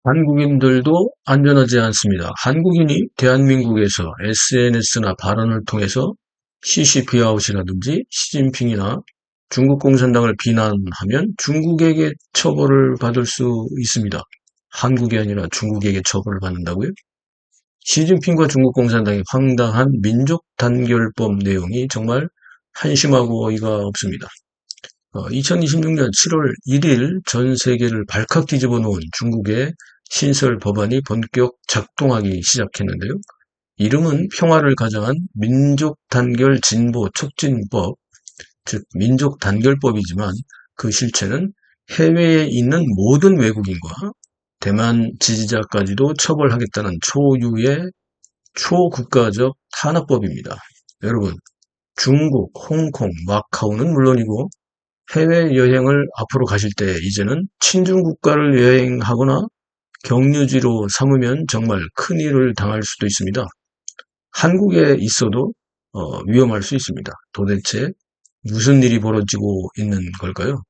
한국인들도 안전하지 않습니다. 한국인이 대한민국에서 SNS나 발언을 통해서 CCP아웃이라든지 시진핑이나 중국 공산당을 비난하면 중국에게 처벌을 받을 수 있습니다. 한국이 아니라 중국에게 처벌을 받는다고요? 시진핑과 중국 공산당의 황당한 민족 단결법 내용이 정말 한심하고 어이가 없습니다. 2026년 7월 1일 전 세계를 발칵 뒤집어 놓은 중국의 신설 법안이 본격 작동하기 시작했는데요. 이름은 평화를 가장한 민족 단결 진보 촉진법, 즉 민족 단결법이지만 그 실체는 해외에 있는 모든 외국인과 대만 지지자까지도 처벌하겠다는 초유의 초국가적 탄압법입니다. 여러분, 중국, 홍콩, 마카오는 물론이고 해외여행을 앞으로 가실 때 이제는 친중국가를 여행하거나 경유지로 삼으면 정말 큰일을 당할 수도 있습니다. 한국에 있어도 위험할 수 있습니다. 도대체 무슨 일이 벌어지고 있는 걸까요?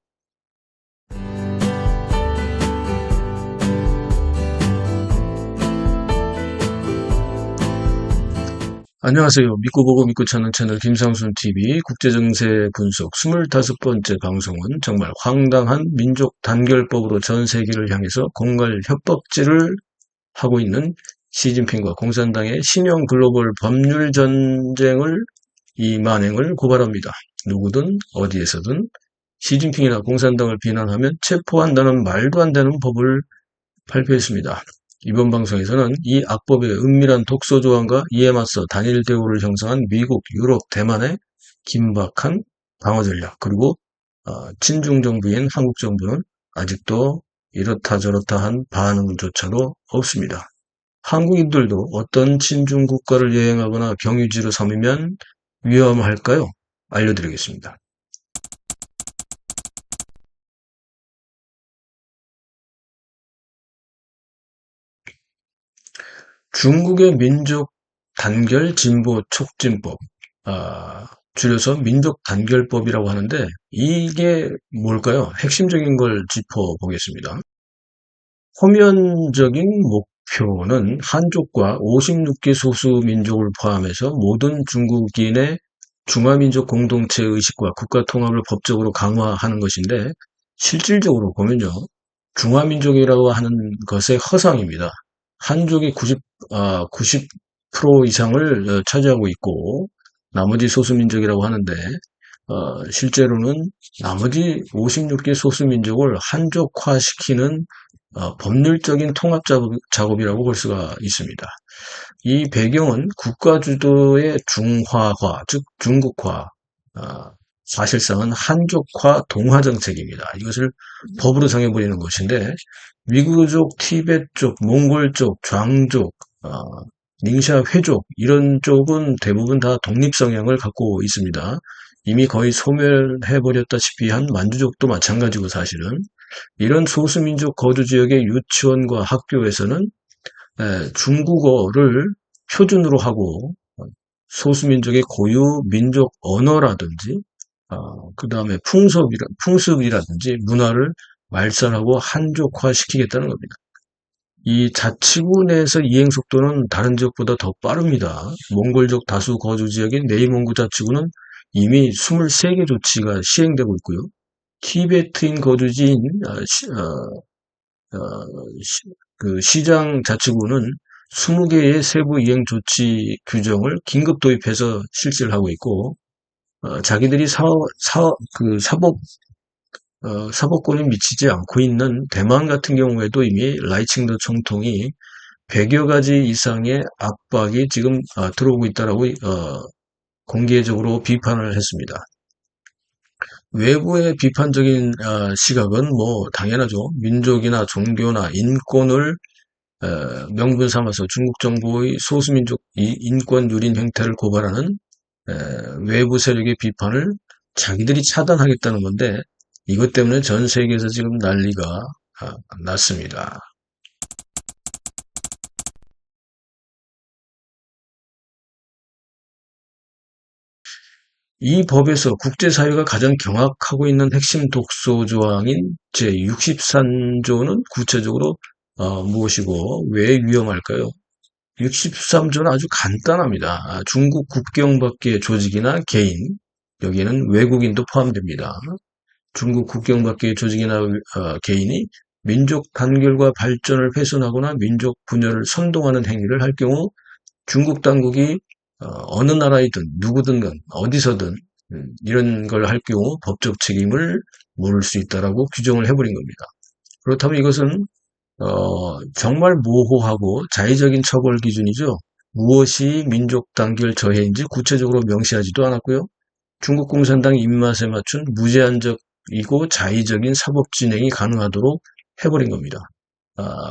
안녕하세요. 믿고 보고 믿고 찾는 채널 김상순 TV 국제정세 분석 25번째 방송은 정말 황당한 민족 단결법으로 전 세계를 향해서 공갈 협박질을 하고 있는 시진핑과 공산당의 신형 글로벌 법률 전쟁을 이 만행을 고발합니다. 누구든 어디에서든 시진핑이나 공산당을 비난하면 체포한다는 말도 안 되는 법을 발표했습니다. 이번 방송에서는 이 악법의 은밀한 독소 조항과 이에 맞서 단일 대우를 형성한 미국, 유럽, 대만의 긴박한 방어 전략, 그리고 친중 정부인 한국 정부는 아직도 이렇다 저렇다 한 반응조차도 없습니다. 한국인들도 어떤 친중 국가를 여행하거나 경유지로 삼으면 위험할까요? 알려드리겠습니다. 중국의 민족 단결 진보 촉진법, 줄여서 민족 단결법이라고 하는데 이게 뭘까요? 핵심적인 걸 짚어보겠습니다. 호면적인 목표는 한족과 56개 소수민족을 포함해서 모든 중국인의 중화민족 공동체 의식과 국가 통합을 법적으로 강화하는 것인데 실질적으로 보면요. 중화민족이라고 하는 것의 허상입니다. 한족이 90% 이상을 차지하고 있고 나머지 소수민족이라고 하는데 실제로는 나머지 56개 소수민족을 한족화시키는 법률적인 통합 작업이라고 볼 수가 있습니다. 이 배경은 국가 주도의 중화화, 즉 중국화, 사실상은 한족화 동화 정책입니다. 이것을 법으로 정해버리는 것인데 위구르족, 티베트족, 몽골족, 장족, 닝샤 회족 이런 쪽은 대부분 다 독립 성향을 갖고 있습니다. 이미 거의 소멸해버렸다시피 한 만주족도 마찬가지고 사실은 이런 소수민족 거주 지역의 유치원과 학교에서는 중국어를 표준으로 하고 소수민족의 고유 민족 언어라든지 그 다음에 풍습이라든지 문화를 말살하고 한족화시키겠다는 겁니다. 이 자치구 내에서 이행 속도는 다른 지역보다 더 빠릅니다. 몽골족 다수 거주 지역인 내이몽구 자치구는 이미 23개 조치가 시행되고 있고요. 티베트인 거주지인 그 시장 자치구는 20개의 세부 이행 조치 규정을 긴급 도입해서 실시를 하고 있고 자기들이 사법권이 미치지 않고 있는 대만 같은 경우에도 이미 라이칭더 총통이 100여 가지 이상의 압박이 지금 들어오고 있다라고 공개적으로 비판을 했습니다. 외부의 비판적인 시각은 뭐 당연하죠. 민족이나 종교나 인권을 명분 삼아서 중국 정부의 소수민족 인권 유린 행태를 고발하는 외부 세력의 비판을 자기들이 차단하겠다는 건데 이것 때문에 전 세계에서 지금 난리가 났습니다. 이 법에서 국제사회가 가장 경악하고 있는 핵심 독소 조항인 제63조는 구체적으로 무엇이고 왜 위험할까요? 63조는 아주 간단합니다. 중국 국경 밖의 조직이나 개인, 여기에는 외국인도 포함됩니다. 중국 국경 밖의 조직이나 개인이 민족 단결과 발전을 훼손하거나 민족 분열을 선동하는 행위를 할 경우 중국 당국이 어느 나라이든 누구든 어디서든 이런 걸 할 경우 법적 책임을 물을 수 있다라고 규정을 해버린 겁니다. 그렇다면 이것은 정말 모호하고 자의적인 처벌 기준이죠. 무엇이 민족 단결 저해인지 구체적으로 명시하지도 않았고요. 중국 공산당 입맛에 맞춘 무제한적이고 자의적인 사법 진행이 가능하도록 해버린 겁니다.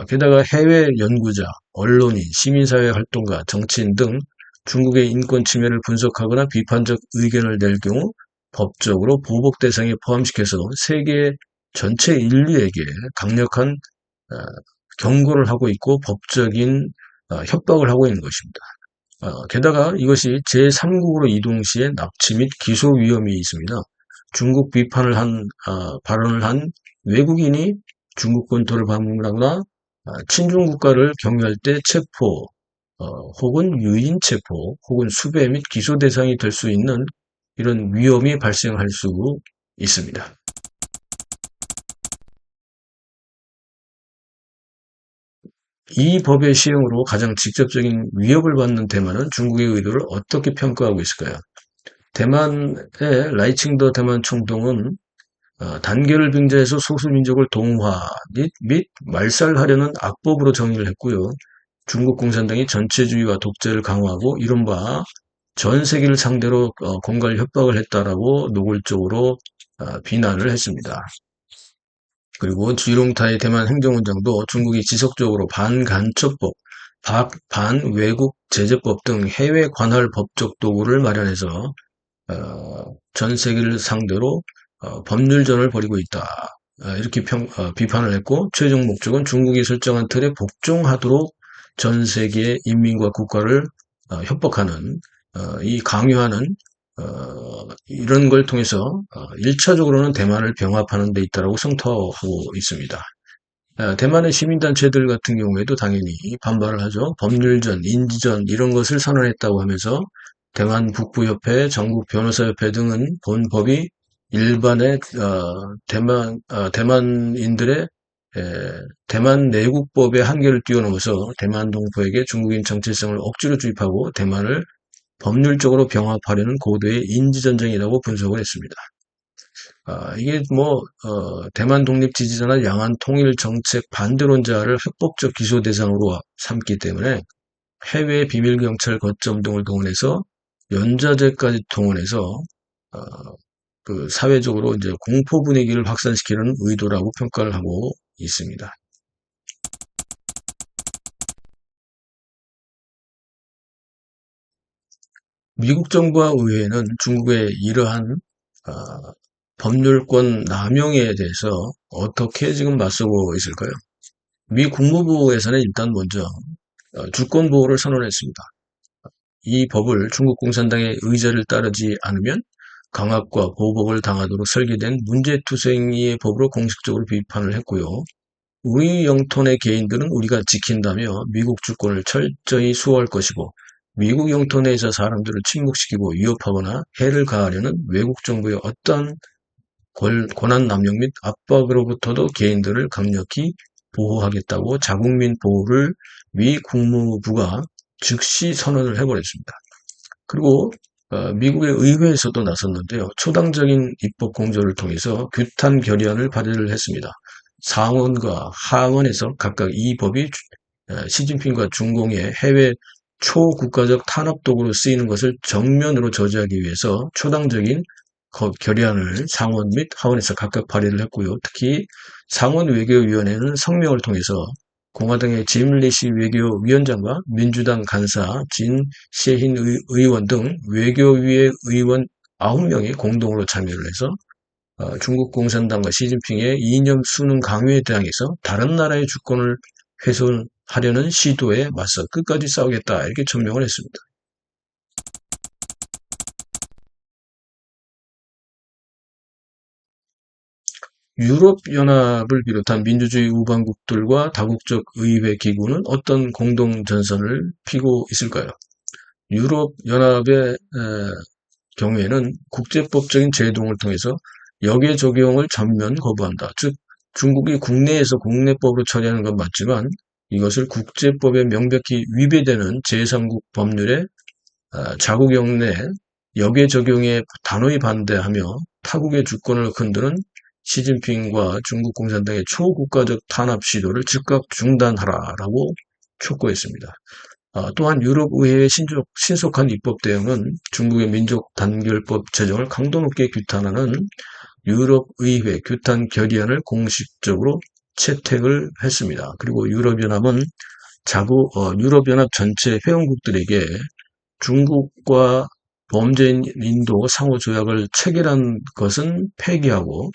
게다가 해외 연구자, 언론인, 시민사회 활동가, 정치인 등 중국의 인권 침해를 분석하거나 비판적 의견을 낼 경우 법적으로 보복 대상에 포함시켜서 세계 전체 인류에게 강력한 경고를 하고 있고 법적인 협박을 하고 있는 것입니다. 게다가 이것이 제3국으로 이동 시에 납치 및 기소 위험이 있습니다. 중국 비판을 발언을 한 외국인이 중국 본토를 방문하거나 친중 국가를 경유할 때 체포, 혹은 유인 체포, 혹은 수배 및 기소 대상이 될 수 있는 이런 위험이 발생할 수 있습니다. 이 법의 시행으로 가장 직접적인 위협을 받는 대만은 중국의 의도를 어떻게 평가하고 있을까요? 대만의 라이칭더 대만 총통은 단결을 빙자해서 소수민족을 동화 및 말살하려는 악법으로 정의를 했고요. 중국 공산당이 전체주의와 독재를 강화하고 이른바 전 세계를 상대로 공갈 협박을 했다라고 노골적으로 비난을 했습니다. 그리고 주이롱타이 대만 행정원장도 중국이 지속적으로 반간첩법, 반외국 제재법 등 해외 관할 법적 도구를 마련해서 전 세계를 상대로 법률전을 벌이고 있다. 이렇게 비판을 했고 최종 목적은 중국이 설정한 틀에 복종하도록 전 세계의 인민과 국가를 협박하는 이 강요하는 이런 걸 통해서 1차적으로는 대만을 병합하는 데 있다고 성토하고 있습니다. 대만의 시민단체들 같은 경우에도 당연히 반발을 하죠. 법률전, 인지전 이런 것을 선언했다고 하면서 대만 북부협회, 전국변호사협회 등은 본 법이 일반의 대만인들의 대만 내국법의 한계를 뛰어넘어서 대만 동포에게 중국인 정체성을 억지로 주입하고 대만을 법률적으로 병합하려는 고도의 인지전쟁이라고 분석을 했습니다. 이게 대만 독립 지지자나 양안 통일 정책 반대론자를 합법적 기소 대상으로 삼기 때문에 해외 비밀 경찰 거점 등을 동원해서 연좌제까지 동원해서 사회적으로 이제 공포 분위기를 확산시키는 의도라고 평가를 하고 있습니다. 미국 정부와 의회는 중국의 이러한 법률권 남용에 대해서 어떻게 지금 맞서고 있을까요? 미 국무부에서는 일단 먼저 주권 보호를 선언했습니다. 이 법을 중국 공산당의 의제를 따르지 않으면 강압과 보복을 당하도록 설계된 문제투쟁의 법으로 공식적으로 비판을 했고요. 우리 영토 내 개인들은 우리가 지킨다며 미국 주권을 철저히 수호할 것이고 미국 영토 내에서 사람들을 침묵시키고 위협하거나 해를 가하려는 외국 정부의 어떠한 권한 남용 및 압박으로부터도 개인들을 강력히 보호하겠다고 자국민 보호를 미 국무부가 즉시 선언을 해버렸습니다. 그리고 미국의 의회에서도 나섰는데요. 초당적인 입법 공조를 통해서 규탄 결의안을 발의를 했습니다. 상원과 하원에서 각각 이 법이 시진핑과 중공의 해외 초국가적 탄압 도구로 쓰이는 것을 정면으로 저지하기 위해서 초당적인 결의안을 상원 및 하원에서 각각 발의를 했고요. 특히 상원 외교위원회는 성명을 통해서 공화당의 짐 리시 외교위원장과 민주당 간사 진 셰힌 의원 등 외교위의 의원 9명이 공동으로 참여를 해서 중국 공산당과 시진핑의 이념 수능 강요에 대항해서 다른 나라의 주권을 훼손하려는 시도에 맞서 끝까지 싸우겠다 이렇게 천명을 했습니다. 유럽연합을 비롯한 민주주의 우방국들과 다국적 의회 기구는 어떤 공동 전선을 펴고 있을까요? 유럽연합의 경우에는 국제법적인 제동을 통해서 역의 적용을 전면 거부한다. 즉 중국이 국내에서 국내법으로 처리하는 건 맞지만 이것을 국제법에 명백히 위배되는 제3국 법률에 자국역 내 역의 적용에 단호히 반대하며 타국의 주권을 흔드는 시진핑과 중국 공산당의 초국가적 탄압 시도를 즉각 중단하라라고 촉구했습니다. 또한 유럽의회의 신속한 입법 대응은 중국의 민족단결법 제정을 강도 높게 규탄하는 유럽의회 규탄 결의안을 공식적으로 채택을 했습니다. 그리고 유럽연합은 유럽연합 전체 회원국들에게 중국과 범죄인 인도 상호조약을 체결한 것은 폐기하고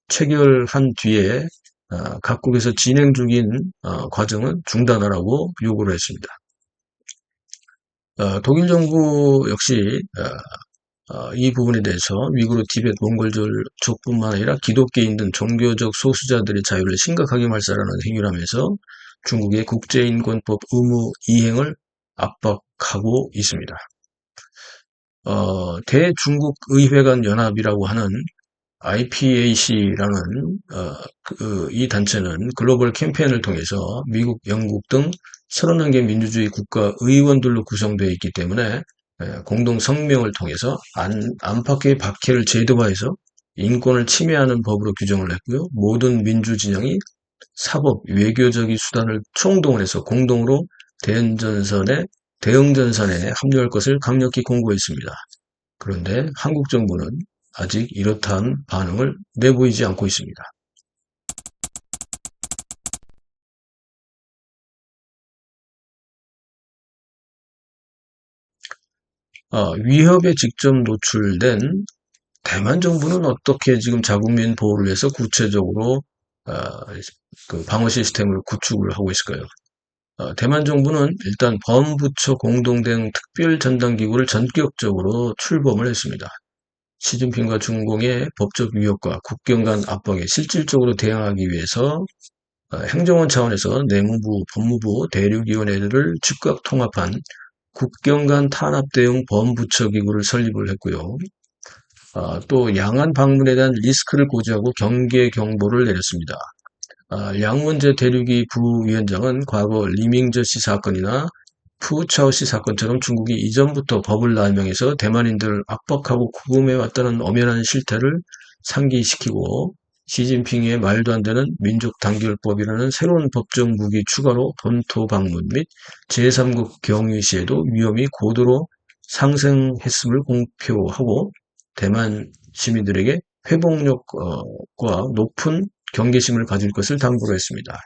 체결한 뒤에 각국에서 진행 중인 과정은 중단하라고 요구를 했습니다. 독일 정부 역시 이 부분에 대해서 위구르, 티베트, 몽골족뿐만 아니라 기독교인 등 종교적 소수자들의 자유를 심각하게 말살하는 행위를 하면서 중국의 국제인권법 의무 이행을 압박하고 있습니다. 대중국의회 간 연합이라고 하는 IPAC라는 이 단체는 글로벌 캠페인을 통해서 미국, 영국 등 31개 민주주의 국가 의원들로 구성되어 있기 때문에 공동 성명을 통해서 안팎의 박해를 제도화해서 인권을 침해하는 법으로 규정을 했고요. 모든 민주 진영이 사법, 외교적인 수단을 총동원해서 공동으로 대응전선에 합류할 것을 강력히 공고했습니다. 그런데 한국 정부는 아직 이렇다한 반응을 내보이지 않고 있습니다. 위협에 직접 노출된 대만 정부는 어떻게 지금 자국민 보호를 위해서 구체적으로 그 방어 시스템을 구축을 하고 있을까요? 대만 정부는 일단 범부처 공동대응 특별전담기구를 전격적으로 출범을 했습니다. 시진핑과 중공의 법적 위협과 국경 간 압박에 실질적으로 대응하기 위해서 행정원 차원에서 내무부, 법무부, 대륙위원회를 즉각 통합한 국경 간 탄압 대응 범부처 기구를 설립을 했고요. 또 양안 방문에 대한 리스크를 고지하고 경계 경보를 내렸습니다. 양원재 대륙위 부위원장은 과거 리밍저 씨 사건이나 푸차오 씨 사건처럼 중국이 이전부터 법을 날명해서 대만인들을 압박하고 구금해왔다는 엄연한 실태를 상기시키고 시진핑의 말도 안 되는 민족단결법이라는 새로운 법적 무기 추가로 본토 방문 및 제3국 경유 시에도 위험이 고도로 상승했음을 공표하고 대만 시민들에게 회복력과 높은 경계심을 가질 것을 당부를 했습니다.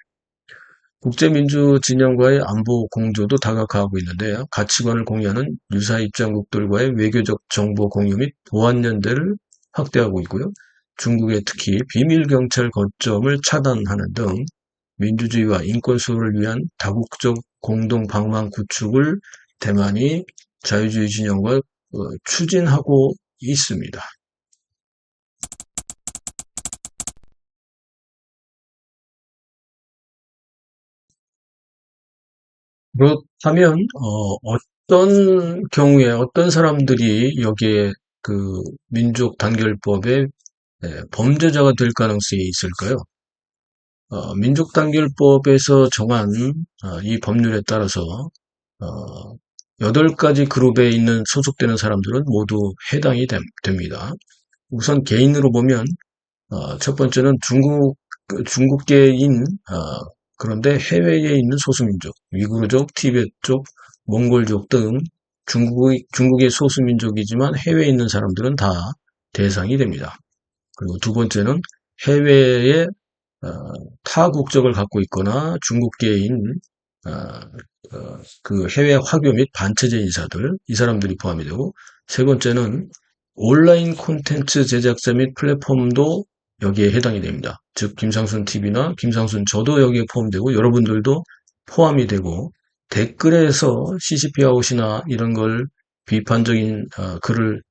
국제민주 진영과의 안보 공조도 다각화하고 있는데요. 가치관을 공유하는 유사 입장국들과의 외교적 정보 공유 및 보안연대를 확대하고 있고요. 중국의 특히 비밀경찰 거점을 차단하는 등 민주주의와 인권 수호를 위한 다국적 공동 방망 구축을 대만이 자유주의 진영과 추진하고 있습니다. 그렇다면 어떤 경우에 어떤 사람들이 여기에 그 민족 단결법의 범죄자가 될 가능성이 있을까요? 민족 단결법에서 정한 이 법률에 따라서 어, 8가지 그룹에 있는 소속되는 사람들은 모두 해당이 됩니다. 우선 개인으로 보면 첫 번째는 중국계인 그런데 해외에 있는 소수민족, 위구르족, 티베트족, 몽골족 등 중국의 소수민족이지만 해외에 있는 사람들은 다 대상이 됩니다. 그리고 두 번째는 해외에 타 국적을 갖고 있거나 중국계인 그 해외 화교 및 반체제 인사들, 이 사람들이 포함이 되고, 세 번째는 온라인 콘텐츠 제작자 및 플랫폼도 여기에 해당이 됩니다. 즉 김상순 TV나 김상순 저도 여기에 포함되고 여러분들도 포함이 되고 댓글에서 CCP 아웃이나 이런 걸 비판적인 글을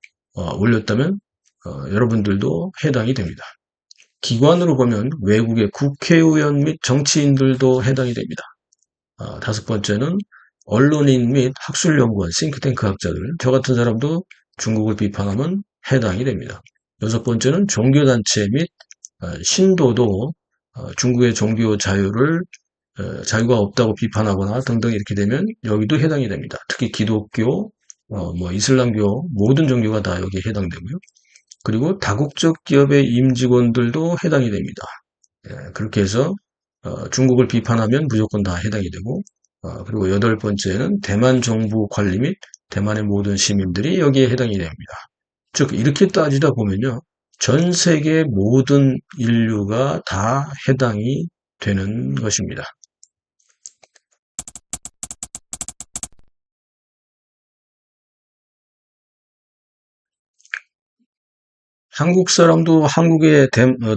올렸다면 여러분들도 해당이 됩니다. 기관으로 보면 외국의 국회의원 및 정치인들도 해당이 됩니다. 다섯 번째는 언론인 및 학술연구원, 싱크탱크 학자들, 저 같은 사람도 중국을 비판하면 해당이 됩니다. 여섯 번째는 종교단체 및 신도도 중국의 종교 자유가 없다고 비판하거나 등등 이렇게 되면 여기도 해당이 됩니다. 특히 기독교, 이슬람교 모든 종교가 다 여기에 해당되고요. 그리고 다국적 기업의 임직원들도 해당이 됩니다. 그렇게 해서 중국을 비판하면 무조건 다 해당이 되고, 그리고 여덟 번째는 대만 정부 관리 및 대만의 모든 시민들이 여기에 해당이 됩니다. 즉 이렇게 따지다 보면요, 전 세계 모든 인류가 다 해당이 되는 것입니다. 한국 사람도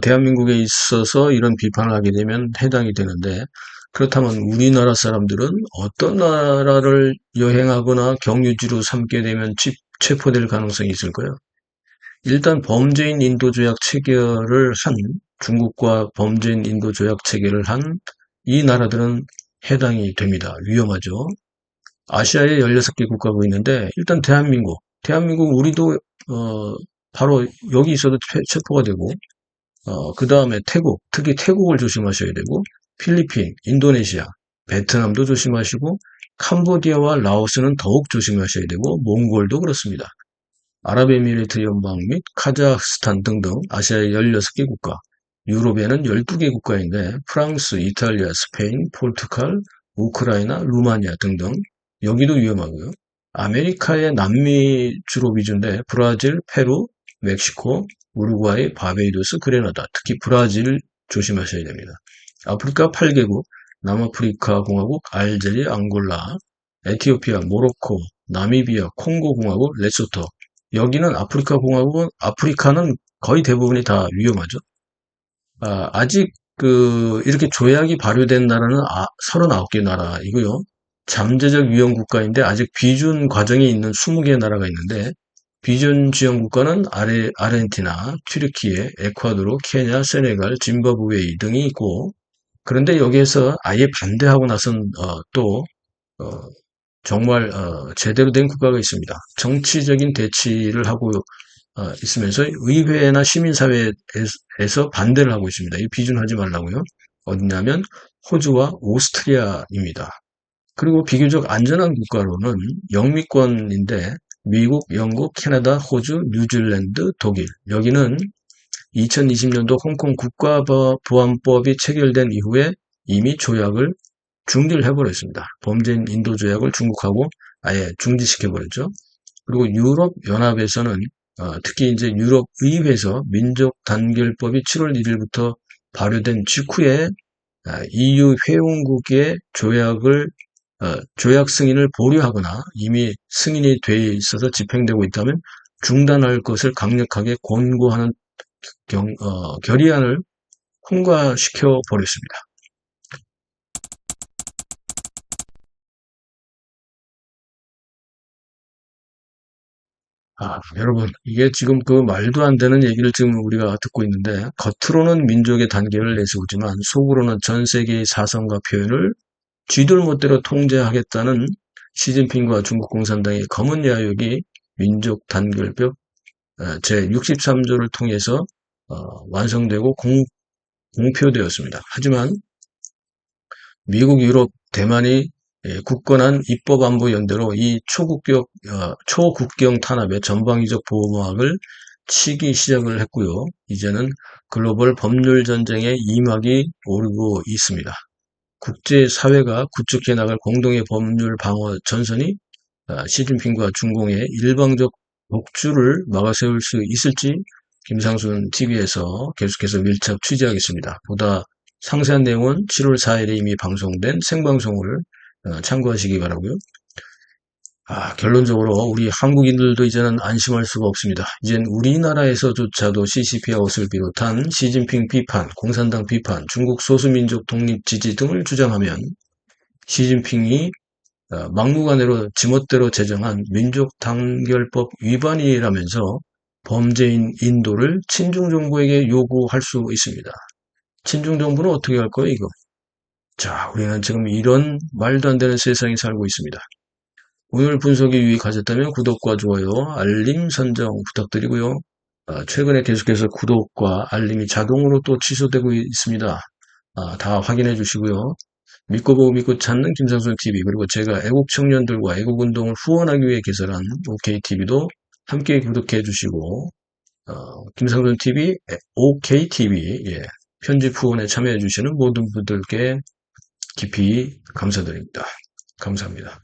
대한민국에 있어서 이런 비판을 하게 되면 해당이 되는데, 그렇다면 우리나라 사람들은 어떤 나라를 여행하거나 경유지로 삼게 되면 체포될 가능성이 있을까요? 일단 범죄인 인도조약 체결을 한 중국과 범죄인 인도조약 체결을 한 이 나라들은 해당이 됩니다. 위험하죠. 아시아에 16개 국가가 있는데 일단 대한민국 우리도 바로 여기 있어도 체포가 되고 그 다음에 태국, 특히 태국을 조심하셔야 되고 필리핀, 인도네시아, 베트남도 조심하시고 캄보디아와 라오스는 더욱 조심하셔야 되고 몽골도 그렇습니다. 아랍에미리트 연방 및 카자흐스탄 등등 아시아의 16개 국가, 유럽에는 12개 국가인데 프랑스, 이탈리아, 스페인, 포르투갈, 우크라이나, 루마니아 등등 여기도 위험하고요. 아메리카의 남미 주로 위주인데 브라질, 페루, 멕시코, 우루과이, 바베이도스, 그레나다, 특히 브라질 조심하셔야 됩니다. 아프리카 8개국, 남아프리카 공화국, 알제리, 앙골라, 에티오피아, 모로코, 나미비아, 콩고 공화국, 레소토. 여기는 아프리카는 거의 대부분이 다 위험하죠. 아직 이렇게 조약이 발효된 나라는 39개 나라이고요. 잠재적 위험 국가인데 아직 비준 과정에 있는 20개 나라가 있는데 비준 지원 국가는 아르헨티나, 튀르키예, 에콰도르, 케냐, 세네갈, 짐바브웨이 등이 있고 그런데 여기에서 아예 반대하고 나선 또 정말 제대로 된 국가가 있습니다. 정치적인 대치를 하고 있으면서 의회나 시민사회에서 반대를 하고 있습니다. 이 비준하지 말라고요. 어디냐면 호주와 오스트리아입니다. 그리고 비교적 안전한 국가로는 영미권인데 미국, 영국, 캐나다, 호주, 뉴질랜드, 독일. 여기는 2020년도 홍콩 국가보안법이 체결된 이후에 이미 조약을 중지를 해버렸습니다. 범죄인 인도조약을 중국하고 아예 중지시켜버렸죠. 그리고 유럽연합에서는 특히 이제 유럽의회에서 민족단결법이 7월 1일부터 발효된 직후에 EU 회원국의 조약 승인을 보류하거나 이미 승인이 돼 있어서 집행되고 있다면 중단할 것을 강력하게 권고하는 결의안을 통과시켜 버렸습니다. 여러분, 이게 지금 그 말도 안 되는 얘기를 지금 우리가 듣고 있는데, 겉으로는 민족의 단계를 내세우지만, 속으로는 전 세계의 사상과 표현을 쥐들 멋대로 통제하겠다는 시진핑과 중국 공산당의 검은 야욕이 민족 단결법 제63조를 통해서 완성되고 공표되었습니다. 하지만 미국, 유럽, 대만이 굳건한 입법안보연대로 이 초국경 탄압의 전방위적 보호막을 치기 시작을 했고요. 이제는 글로벌 법률 전쟁의 이막이 오르고 있습니다. 국제사회가 구축해 나갈 공동의 법률 방어 전선이 시진핑과 중공의 일방적 독주를 막아세울 수 있을지 김상순 TV에서 계속해서 밀착 취재하겠습니다. 보다 상세한 내용은 7월 4일에 이미 방송된 생방송을 참고하시기 바라고요. 결론적으로 우리 한국인들도 이제는 안심할 수가 없습니다. 이젠 우리나라에서조차도 CCP아웃을 비롯한 시진핑 비판, 공산당 비판, 중국 소수민족 독립 지지 등을 주장하면 시진핑이 막무가내로 지멋대로 제정한 민족단결법 위반이라면서 범죄인 인도를 친중 정부에게 요구할 수 있습니다. 친중 정부는 어떻게 할 거예요, 이거? 자, 우리는 지금 이런 말도 안 되는 세상에 살고 있습니다. 오늘 분석이 유익하셨다면 구독과 좋아요, 알림 설정 부탁드리고요. 최근에 계속해서 구독과 알림이 자동으로 또 취소되고 있습니다. 다 확인해 주시고요. 믿고 보고 믿고 찾는 김상순TV, 그리고 제가 애국 청년들과 애국운동을 후원하기 위해 개설한 OKTV도 함께 구독해 주시고, 김상순TV, OKTV, 예, 편집 후원에 참여해 주시는 모든 분들께 깊이 감사드립니다. 감사합니다.